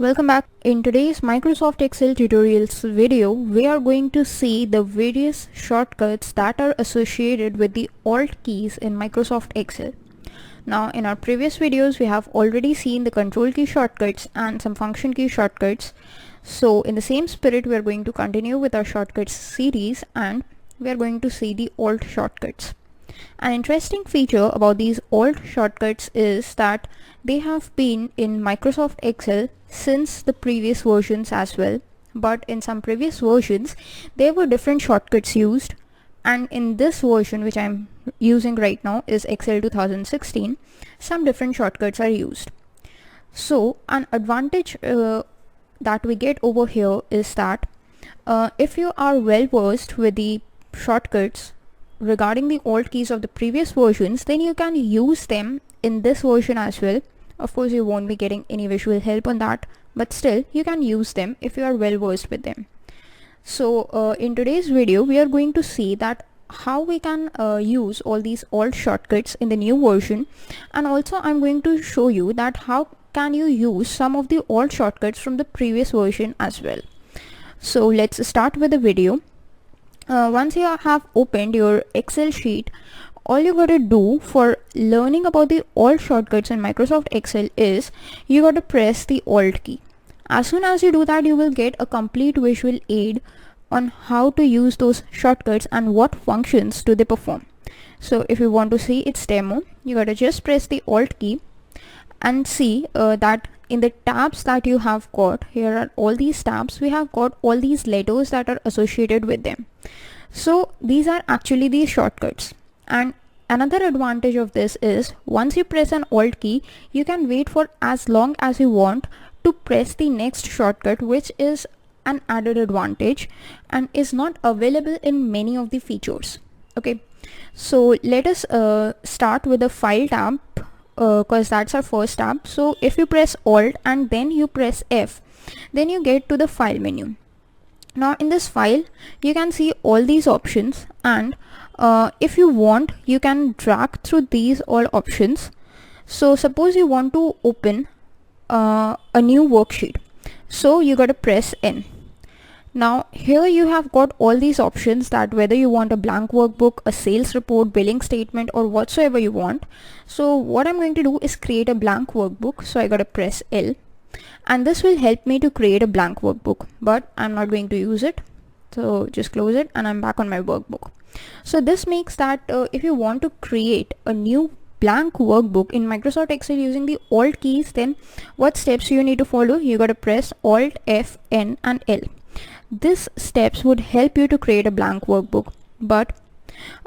Welcome back. In today's Microsoft Excel tutorials video, we are going to see the various shortcuts that are associated with the Alt keys in Microsoft Excel. Now, in our previous videos, we have already seen the Control key shortcuts and some function key shortcuts. So, in the same spirit, we are going to continue with our shortcuts series and we are going to see the Alt shortcuts. An interesting feature about these Alt shortcuts is that they have been in Microsoft Excel since the previous versions as well, but in some previous versions there were different shortcuts used, and in this version which I'm using right now is Excel 2016, some different shortcuts are used. So an advantage that we get over here is that if you are well versed with the shortcuts regarding the Alt keys of the previous versions, then you can use them in this version as well. Of course, you won't be getting any visual help on that, but still you can use them if you are well versed with them. So in today's video, we are going to see that how we can use all these Alt shortcuts in the new version, and also I'm going to show you that how can you use some of the Alt shortcuts from the previous version as well. So let's start with the video. Once you have opened your Excel sheet, all you gotta do for learning about the Alt shortcuts in Microsoft Excel is you gotta press the Alt key. As soon as you do that, you will get a complete visual aid on how to use those shortcuts and what functions do they perform. So if you want to see its demo, you gotta just press the Alt key and see that in the tabs that you have got, here are all these tabs, we have got all these letters that are associated with them. So these are actually the shortcuts. And another advantage of this is once you press an Alt key, you can wait for as long as you want to press the next shortcut, which is an added advantage and is not available in many of the features. Okay, so let us start with the File tab because that's our first tab. So if you press Alt and then you press F, then you get to the File menu. Now in this file you can see all these options, and if you want you can drag through these all options. So suppose you want to open a new worksheet, so you got to press N. Now here you have got all these options, that whether you want a blank workbook, a sales report, billing statement, or whatsoever you want. So what I'm going to do is create a blank workbook, so I got to press L, and this will help me to create a blank workbook, but I'm not going to use it, so just close it and I'm back on my workbook. So this makes that if you want to create a new blank workbook in Microsoft Excel using the Alt keys, then what steps you need to follow? You got to press Alt, F, N and L. These steps would help you to create a blank workbook, but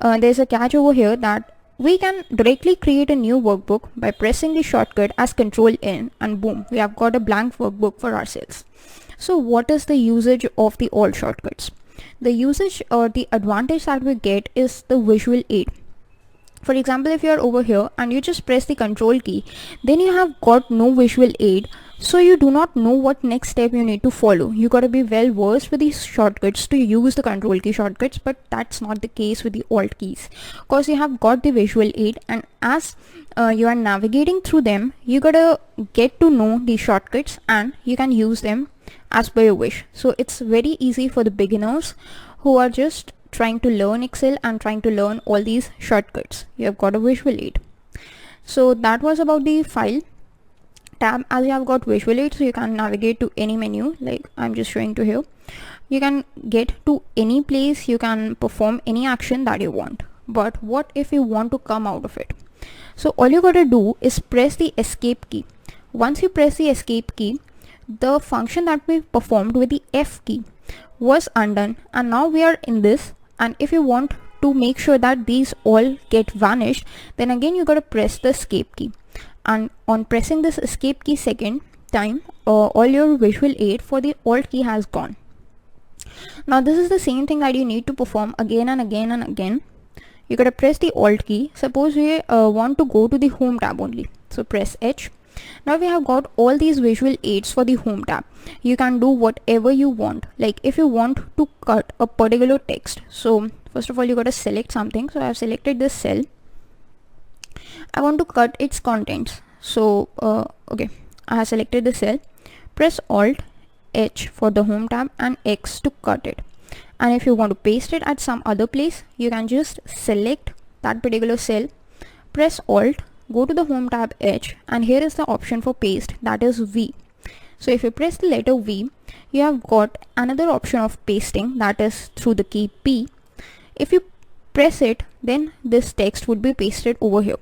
there's a catch over here, that we can directly create a new workbook by pressing the shortcut as Control N, and boom, we have got a blank workbook for ourselves. So what is the usage of the Alt shortcuts? The usage or the advantage that we get is the visual aid. For example, if you are over here and you just press the Control key, then you have got no visual aid, so you do not know what next step you need to follow. You got to be well versed with these shortcuts to use the Control key shortcuts, but that's not the case with the Alt keys, because you have got the visual aid, and as you are navigating through them, you gotta get to know the shortcuts and you can use them as per your wish. So it's very easy for the beginners who are just trying to learn Excel and trying to learn all these shortcuts. You have got a visual aid. So that was about the File tab. As you have got visual aid, so you can navigate to any menu, like I'm just showing to here. You can get to any place, you can perform any action that you want. But what if you want to come out of it? So all you gotta do is press the Escape key. Once you press the Escape key, the function that we performed with the F key was undone, and now we are in this. And if you want to make sure that these all get vanished, then again you gotta press the Escape key, and on pressing this Escape key second time, all your visual aid for the Alt key has gone. Now this is the same thing that you need to perform again and again and again. You gotta press the Alt key. Suppose we want to go to the Home tab only, so press H. Now we have got all these visual aids for the Home tab. You can do whatever you want, like if you want to cut a particular text. So first of all you got to select something, so I have selected this cell. I want to cut its contents, so okay, I have selected the cell. Press Alt H for the home tab and X to cut it. And if you want to paste it at some other place, you can just select that particular cell, press Alt, go to the home tab H, and here is the option for paste, that is V. So if you press the letter V, you have got another option of pasting, that is through the key P. If you press it, then this text would be pasted over here.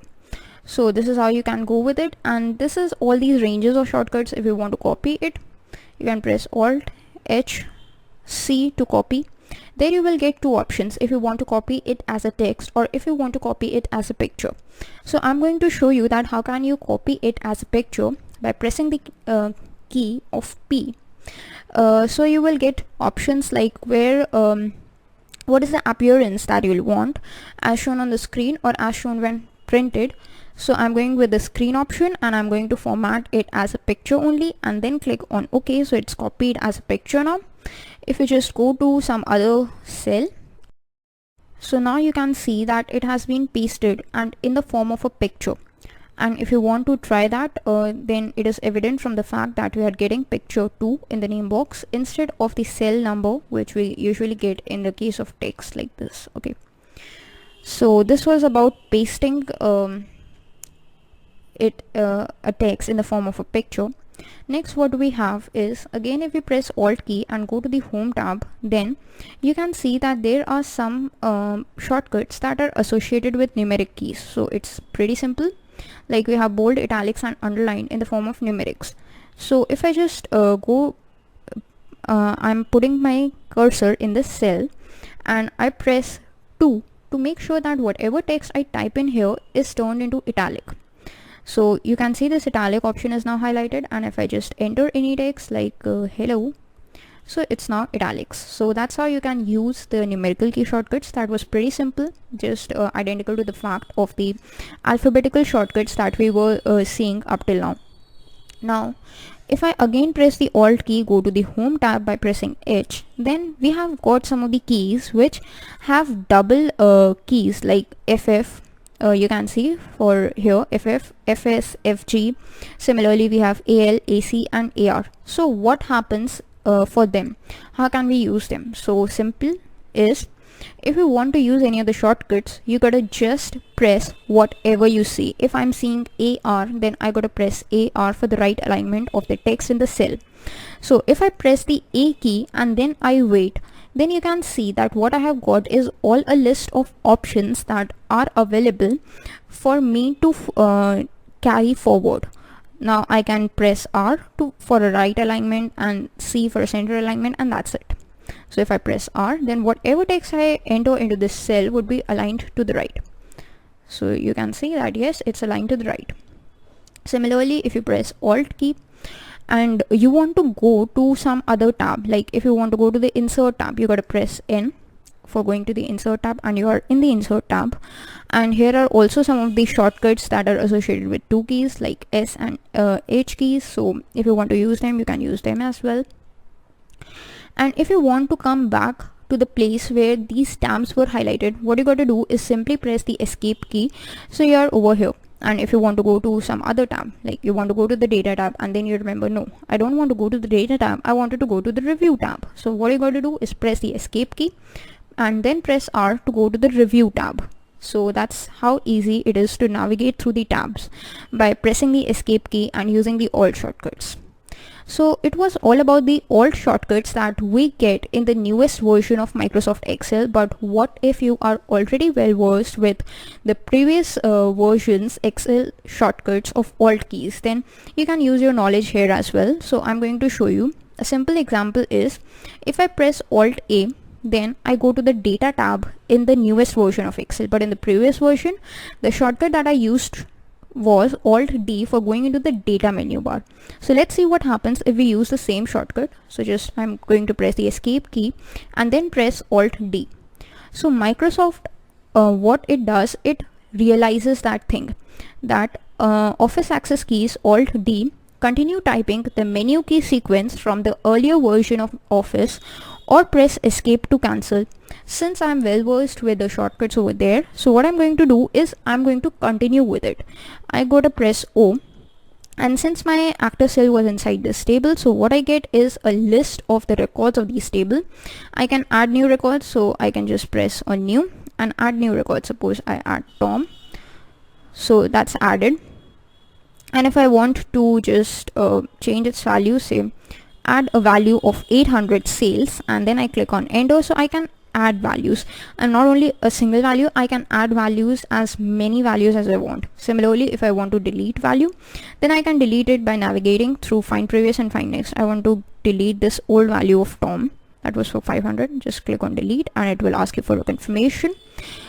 So this is how you can go with it, and this is all these ranges of shortcuts. If you want to copy it, you can press Alt H C to copy. There you will get two options, if you want to copy it as a text or if you want to copy it as a picture. So I'm going to show you that how can you copy it as a picture by pressing the key of P. So you will get options like where what is the appearance that you'll want, as shown on the screen or as shown when printed. So I'm going with the screen option and I'm going to format it as a picture only, and then click on OK. So it's copied as a picture now. If you just go to some other cell, so now you can see that it has been pasted and in the form of a picture. And if you want to try that, then it is evident from the fact that we are getting picture 2 in the name box instead of the cell number which we usually get in the case of text like this. Okay, so this was about pasting a text in the form of a picture. Next, what we have is, again, if we press Alt key and go to the home tab, then you can see that there are some shortcuts that are associated with numeric keys. So it's pretty simple, like we have bold, italics and underline in the form of numerics. So if I just I'm putting my cursor in this cell and I press 2 to make sure that whatever text I type in here is turned into italic. So you can see this italic option is now highlighted, and if I just enter any text like hello, so it's now italics. So that's how you can use the numerical key shortcuts. That was pretty simple, just identical to the fact of the alphabetical shortcuts that we were seeing up till now. Now if I again press the Alt key, go to the home tab by pressing H, then we have got some of the keys which have double keys like FF. You can see for here FF, FS, FG. Similarly we have AL, AC and AR. So what happens for them? How can we use them? So simple is, if you want to use any of the shortcuts, you gotta just press whatever you see. If I'm seeing AR, then I gotta press AR for the right alignment of the text in the cell. So if I press the A key and then I wait, then you can see that what I have got is all a list of options that are available for me to carry forward. Now I can press R for a right alignment and C for a center alignment, and that's it. So if I press R, then whatever text I enter into this cell would be aligned to the right. So you can see that yes, it's aligned to the right. Similarly, if you press Alt key and you want to go to some other tab, like if you want to go to the insert tab, you got to press N for going to the insert tab, and you are in the insert tab. And here are also some of the shortcuts that are associated with two keys like S and H keys. So if you want to use them, you can use them as well. And if you want to come back to the place where these tabs were highlighted, what you got to do is simply press the escape key. So you are over here. And if you want to go to some other tab, like you want to go to the data tab, and then you remember, no, I don't want to go to the data tab, I wanted to go to the review tab. So what you got to do is press the escape key and then press R to go to the review tab. So that's how easy it is to navigate through the tabs by pressing the escape key and using the Alt shortcuts. So it was all about the Alt shortcuts that we get in the newest version of Microsoft Excel. But what if you are already well versed with the previous versions Excel shortcuts of Alt keys? Then you can use your knowledge here as well. So I'm going to show you. A simple example is, if I press Alt A, then I go to the data tab in the newest version of Excel. But in the previous version, the shortcut that I used was Alt D for going into the data menu bar. So let's see what happens if we use the same shortcut. So just I'm going to press the escape key and then press Alt D. So Microsoft, what it does, it realizes that thing that Office access keys Alt D continue typing the menu key sequence from the earlier version of Office, or press escape to cancel. Since I'm well versed with the shortcuts over there, so what I'm going to do is I'm going to continue with it. I go to press O And since my active cell was inside this table, so what I get is a list of the records of this table. I can add new records, so I can just press on new and add new records. Suppose I add Tom, so that's added. And if I want to just change its value, say add a value of 800 sales, and then I click on enter, so I can add values, and not only a single value, I can add values as many values as I want. Similarly, if I want to delete value, then I can delete it by navigating through find previous and find next. I want to delete this old value of Tom that was for 500. Just click on delete and it will ask you for a confirmation.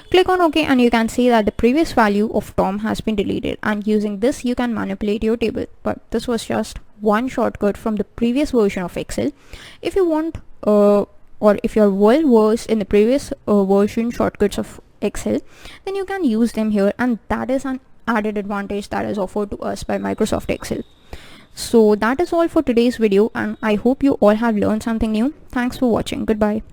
Click on OK and you can see that the previous value of Tom has been deleted, and using this you can manipulate your table. But this was just one shortcut from the previous version of Excel. If you want or if you're well versed in the previous version shortcuts of Excel, then you can use them here, and that is an added advantage that is offered to us by Microsoft Excel. So that is all for today's video, and I hope you all have learned something new. Thanks for watching. Goodbye.